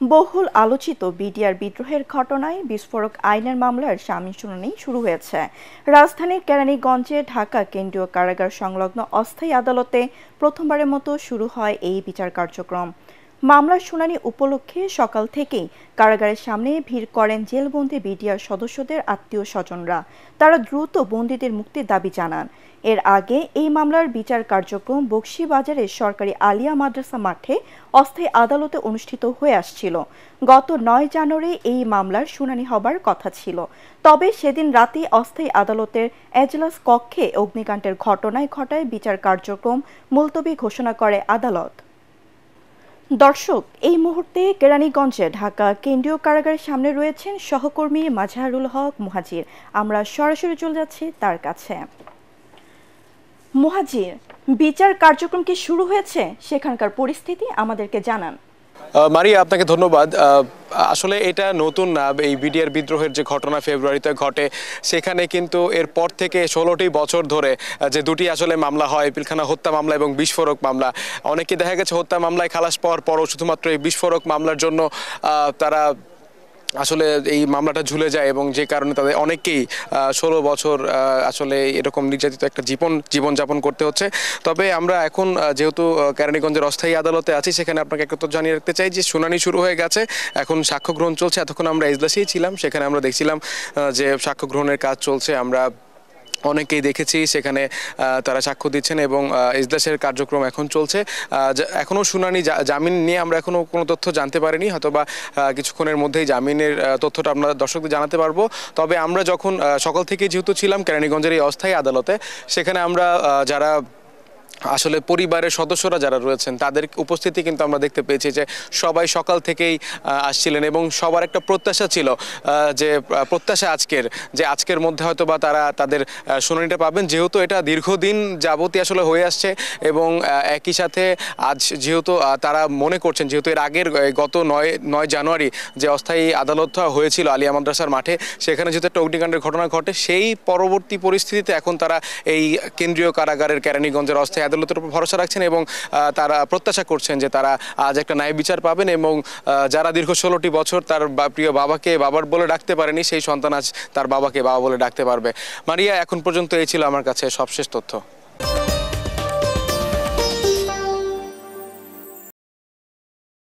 বহুল আলোচিত বিডিআর বিদ্রোহের ঘটনায় বিস্ফোরক আইনের মামলার জামিন শুনানি শুরু হয়েছে। রাজধানীর কেরানীগঞ্জে ঢাকা কেন্দ্রীয় কারাগার সংলগ্ন অস্থায়ী আদালতে প্রথমবারের মতো শুরু হয় এই বিচার কার্যক্রম। মামলার শুনানি উপলক্ষে সকাল থেকেই কারাগারের সামনে ভিড় করেন জেলবন্দি বিডিআর সদস্যদের আত্মীয় স্বজনরা। তারা দ্রুত বন্দীদের মুক্তির দাবি জানান। এর আগে এই মামলার বিচার কার্যক্রম বকশীবাজারের সরকারি আলিয়া মাদ্রাসা মাঠে অস্থায়ী আদালতে অনুষ্ঠিত হয়ে আসছিল। গত ৯ জানুয়ারি এই মামলার শুনানি হবার কথা ছিল, তবে সেদিন রাতে অস্থায়ী আদালতের এজলাস কক্ষে অগ্নিকাণ্ডের ঘটনায় বিচার কার্যক্রম মুলতবি ঘোষণা করে আদালত। দর্শক, এই মুহূর্তে কেরানীগঞ্জে ঢাকা কেন্দ্রীয় কারাগারের সামনে রয়েছেন সহকর্মী মাজহারুল হক মুহাজির। আমরা সরাসরি চলে যাচ্ছি তার কাছে। মুহাজির, বিচার কার্যক্রম কি শুরু হয়েছে? সেখানকার পরিস্থিতি আমাদেরকে জানান। মারিয়া, আপনাকে ধন্যবাদ। আসলে এটা নতুন না, এই বিডিআর বিদ্রোহের যে ঘটনা ফেব্রুয়ারিতে ঘটে, সেখানে কিন্তু এরপর থেকে 16টি বছর ধরে যে দুটি আসলে মামলা হয়, পিলখানা হত্যা মামলা এবং বিস্ফোরক মামলা, অনেকে দেখা গেছে হত্যা মামলায় খালাস পাওয়ার পরও শুধুমাত্র এই বিস্ফোরক মামলার জন্য তারা আসলে এই মামলাটা ঝুলে যায় এবং যে কারণে তাদের অনেকেই 16 বছর আসলে এরকম নির্যাতিত একটা জীবনযাপন করতে হচ্ছে। তবে আমরা এখন যেহেতু কেরানীগঞ্জের অস্থায়ী আদালতে আছি, সেখানে আপনাকে একটা তথ্য জানিয়ে রাখতে চাই যে শুনানি শুরু হয়ে গেছে, এখন সাক্ষ্য গ্রহণ চলছে। এতক্ষণ আমরা এজলাসেই ছিলাম, সেখানে আমরা দেখছিলাম যে সাক্ষ্য গ্রহণের কাজ চলছে। আমরা অনেকেই দেখেছি সেখানে তারা সাক্ষ্য দিচ্ছেন এবং এজলাসের কার্যক্রম এখন চলছে। এখনও শুনানি, জামিন নিয়ে আমরা এখনও কোনো তথ্য জানতে পারিনি, হয়তোবা কিছুক্ষণের মধ্যেই জামিনের তথ্যটা আমরা দর্শকদের জানাতে পারবো। তবে আমরা যখন সকাল থেকে যেহেতু ছিলাম কেরানীগঞ্জের এই অস্থায়ী আদালতে, সেখানে আমরা যারা আসলে পরিবারের সদস্যরা যারা রয়েছেন তাদের উপস্থিতি কিন্তু আমরা দেখতে পেয়েছি যে সবাই সকাল থেকেই আসছিলেন এবং সবার একটা প্রত্যাশা ছিল যে প্রত্যাশা আজকের মধ্যে হয়তো বা তারা তাদের শুনানিটা পাবেন, যেহেতু এটা দীর্ঘদিন যাবতই আসলে হয়ে আসছে। এবং একই সাথে আজ যেহেতু তারা মনে করছেন, যেহেতু এর আগের গত 9 জানুয়ারি যে অস্থায়ী আদালত হয়েছিল আলিয়া মাদ্রাসার মাঠে, সেখানে যেহেতু একটা অগ্নিকাণ্ডের ঘটনা ঘটে, সেই পরবর্তী পরিস্থিতিতে এখন তারা এই কেন্দ্রীয় কারাগারের কেরানীগঞ্জের অস্থায়ী আদালতের উপর ভরসা রাখছেন এবং তারা প্রত্যাশা করছেন যে তারা আজ একটা ন্যায় বিচার পাবেন এবং যারা দীর্ঘ 16টি বছর তার প্রিয় বাবাকে বাবার বলে ডাকতে পারেনি, সেই সন্তান আজ তার বাবাকে বাবা বলে ডাকতে পারবে। মারিয়া, এখন পর্যন্ত এই ছিল আমার কাছে সবশেষ তথ্য।